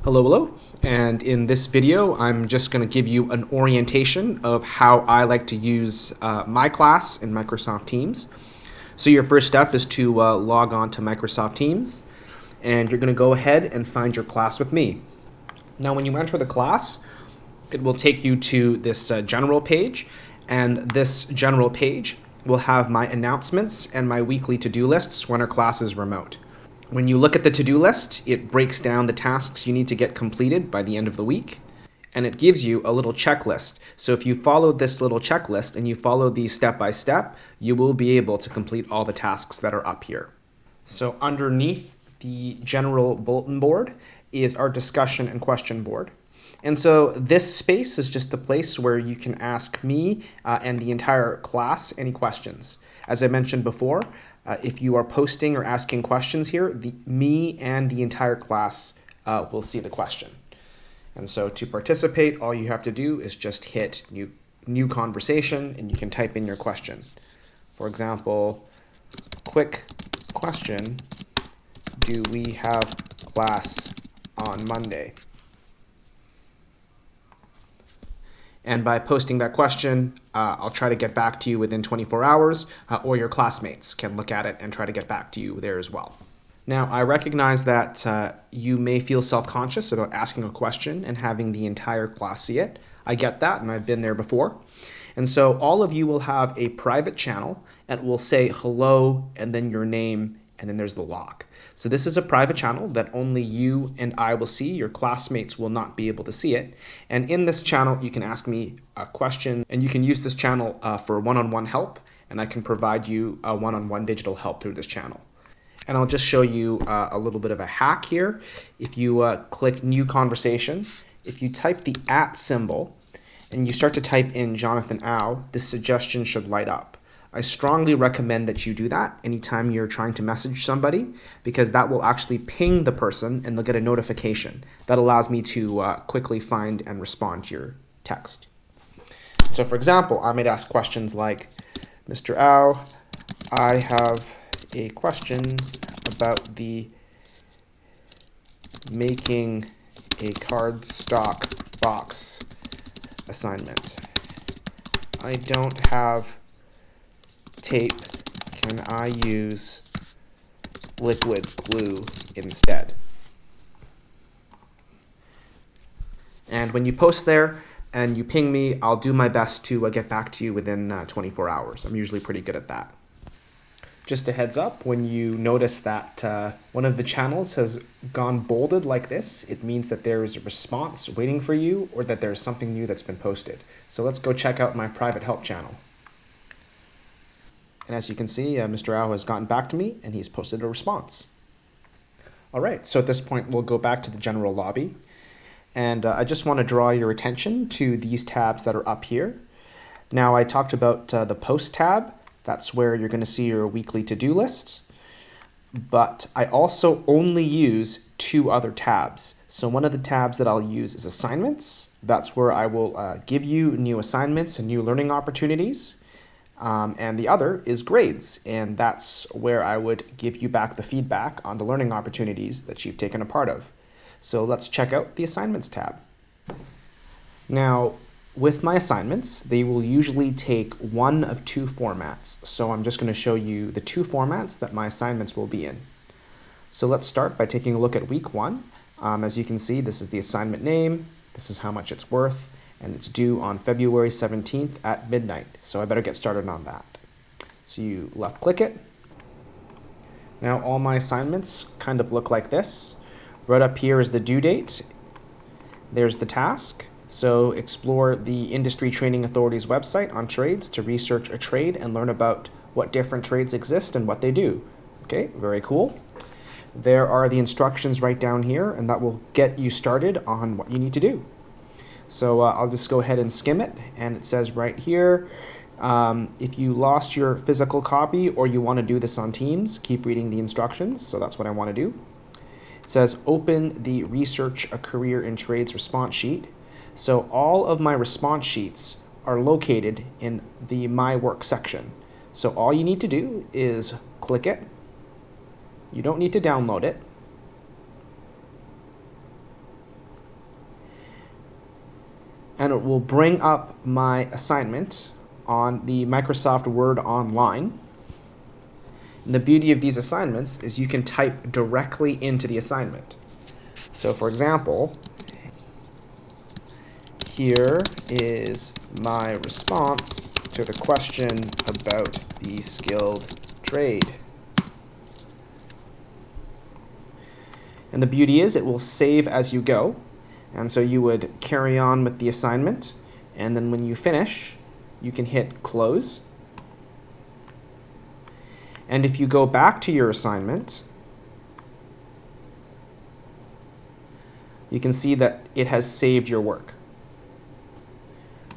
Hello, hello. And in this video, I'm just going to give you an orientation of how I like to use my class in Microsoft Teams. So your first step is to log on to Microsoft Teams, and you're going to go ahead and find your class with me. Now, when you enter the class, it will take you to this general page, and this general page will have my announcements and my weekly to-do lists when our class is remote. When you look at the to-do list, it breaks down the tasks you need to get completed by the end of the week, and it gives you a little checklist. So if you follow this little checklist and you follow these step by step, you will be able to complete all the tasks that are up here. So underneath the general bulletin board is our discussion and question board. And so this space is just the place where you can ask me and the entire class any questions. As I mentioned before, if you are posting or asking questions here, me and the entire class will see the question. And so to participate, all you have to do is just hit new conversation, and you can type in your question. For example, quick question, do we have class on Monday? And by posting that question, I'll try to get back to you within 24 hours, or your classmates can look at it and try to get back to you there as well. Now, I recognize that you may feel self-conscious about asking a question and having the entire class see it. I get that, and I've been there before. And so all of you will have a private channel, and it will say hello, and then your name, and then there's the log. So this is a private channel that only you and I will see. Your classmates will not be able to see it. And in this channel, you can ask me a question, and you can use this channel for one-on-one help, and I can provide you a one-on-one digital help through this channel. And I'll just show you a little bit of a hack here. If you click New Conversation, if you type the @ symbol, and you start to type in Jonathan Au, this suggestion should light up. I strongly recommend that you do that anytime you're trying to message somebody, because that will actually ping the person and they'll get a notification. That allows me to quickly find and respond to your text. So for example, I might ask questions like, Mr. Au, I have a question about the making a cardstock box assignment. I don't have tape. Can I use liquid glue instead? And when you post there and you ping me, I'll do my best to get back to you within 24 hours. I'm usually pretty good at that. Just a heads up, when you notice that one of the channels has gone bolded like this, it means that there is a response waiting for you, or that there's something new that's been posted. So let's go check out my private help channel. And as you can see, Mr. Au has gotten back to me, and he's posted a response. All right, so at this point, we'll go back to the general lobby. And I just want to draw your attention to these tabs that are up here. Now, I talked about the Post tab. That's where you're going to see your weekly to-do list. But I also only use two other tabs. So one of the tabs that I'll use is Assignments. That's where I will give you new assignments and new learning opportunities. And the other is Grades, and that's where I would give you back the feedback on the learning opportunities that you've taken a part of. So let's check out the Assignments tab. Now, with my assignments, they will usually take one of two formats. So I'm just going to show you the two formats that my assignments will be in. So let's start by taking a look at week 1. As you can see, this is the assignment name, this is how much it's worth, and it's due on February 17th at midnight. So I better get started on that. So you left click it. Now all my assignments kind of look like this. Right up here is the due date. There's the task. So explore the Industry Training Authority's website on trades to research a trade and learn about what different trades exist and what they do. Okay, very cool. There are the instructions right down here, and that will get you started on what you need to do. So I'll just go ahead and skim it, and it says right here, if you lost your physical copy or you want to do this on Teams, keep reading the instructions. So that's what I want to do. It says open the Research a Career in Trades response sheet. So all of my response sheets are located in the My Work section. So all you need to do is click it. You don't need to download it. and it will bring up my assignment on the Microsoft Word Online. And the beauty of these assignments is you can type directly into the assignment. So for example, here is my response to the question about the skilled trade. And the beauty is it will save as you go. And so you would carry on with the assignment, and then when you finish, you can hit close. And if you go back to your assignment, you can see that it has saved your work.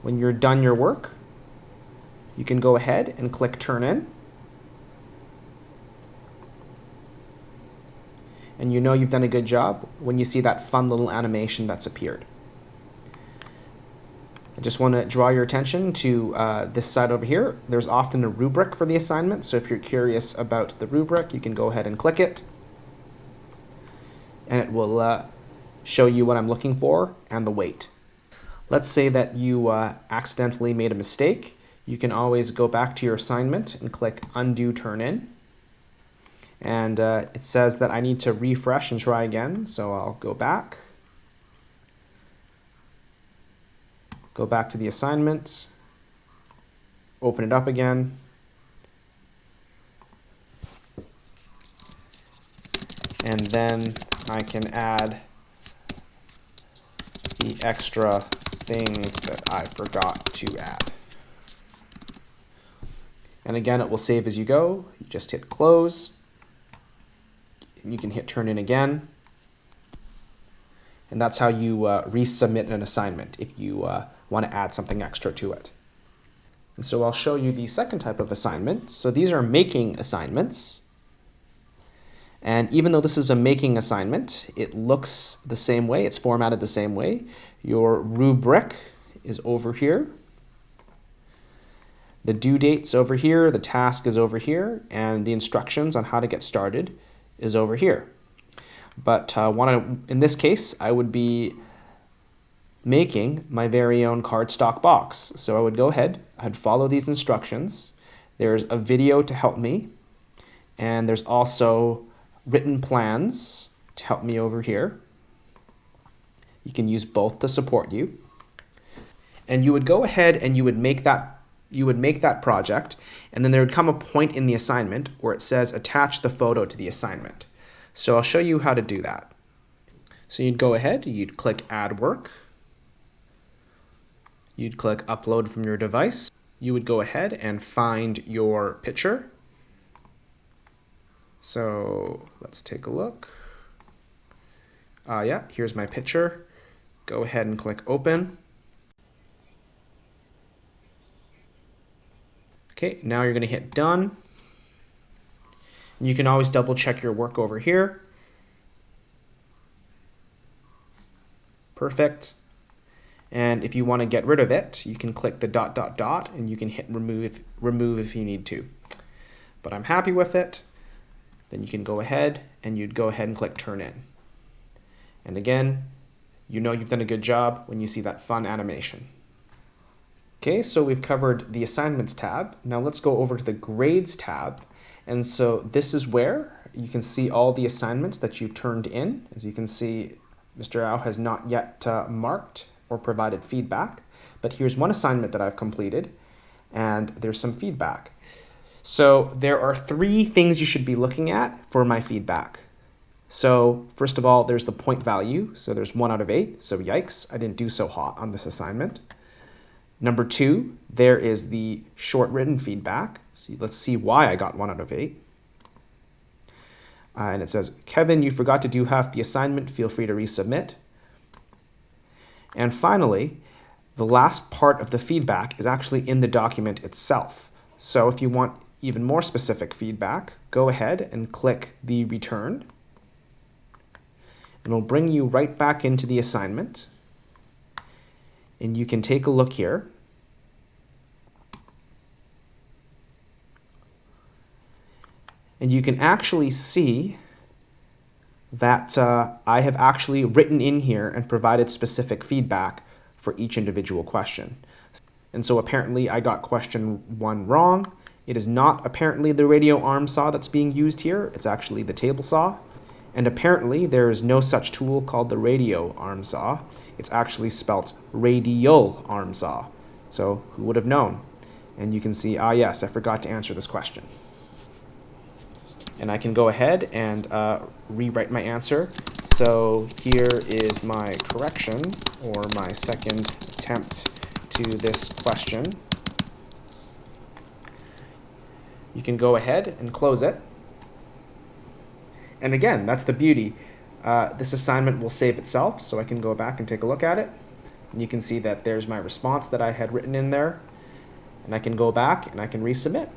When you're done your work, you can go ahead and click Turn In. And you know you've done a good job when you see that fun little animation that's appeared. I just want to draw your attention to this side over here. There's often a rubric for the assignment, so if you're curious about the rubric, you can go ahead and click it. And it will show you what I'm looking for and the weight. Let's say that you accidentally made a mistake. You can always go back to your assignment and click Undo Turn In. And it says that I need to refresh and try again, so I'll go back. Go back to the assignment, open it up again, and then I can add the extra things that I forgot to add. And again, it will save as you go. You just hit close. You can hit Turn In again. And that's how you resubmit an assignment if you want to add something extra to it. And so I'll show you the second type of assignment. So these are making assignments. And even though this is a making assignment, it looks the same way. It's formatted the same way. Your rubric is over here. The due date's over here, the task is over here, and the instructions on how to get started is over here. But in this case, I would be making my very own cardstock box. So I would go ahead, I'd follow these instructions. There's a video to help me, and there's also written plans to help me over here. You can use both to support you. And you would go ahead and you would make that project, and then there would come a point in the assignment where it says attach the photo to the assignment. So I'll show you how to do that. So you'd go ahead, you'd click Add Work. You'd click Upload from your device. You would go ahead and find your picture. So let's take a look. Yeah, here's my picture. Go ahead and click Open. Okay, now you're going to hit Done. And you can always double check your work over here. Perfect. And if you want to get rid of it, you can click the ... and you can hit remove if you need to. But I'm happy with it. Then you can go ahead and you'd go ahead and click Turn In. And again, you know you've done a good job when you see that fun animation. Okay, so we've covered the Assignments tab. Now let's go over to the Grades tab. And so this is where you can see all the assignments that you've turned in. As you can see, Mr. Au has not yet marked or provided feedback. But here's one assignment that I've completed, and there's some feedback. So there are 3 things you should be looking at for my feedback. So first of all, there's the point value. So there's 1 out of 8. So yikes, I didn't do so hot on this assignment. Number 2, there is the short written feedback. So let's see why I got 1 out of 8. And it says, Kevin, you forgot to do half the assignment. Feel free to resubmit. And finally, the last part of the feedback is actually in the document itself. So if you want even more specific feedback, go ahead and click the Return. And it'll bring you right back into the assignment. And you can take a look here. And you can actually see that I have actually written in here and provided specific feedback for each individual question. And so apparently I got question 1 wrong. It is not apparently the radio arm saw that's being used here. It's actually the table saw. And apparently there is no such tool called the radio arm saw. It's actually spelt radial arm saw. So who would have known? And you can see, yes, I forgot to answer this question. And I can go ahead and rewrite my answer. So here is my correction, or my second attempt to this question. You can go ahead and close it. And again, that's the beauty. This assignment will save itself, so I can go back and take a look at it. And you can see that there's my response that I had written in there. And I can go back and I can resubmit.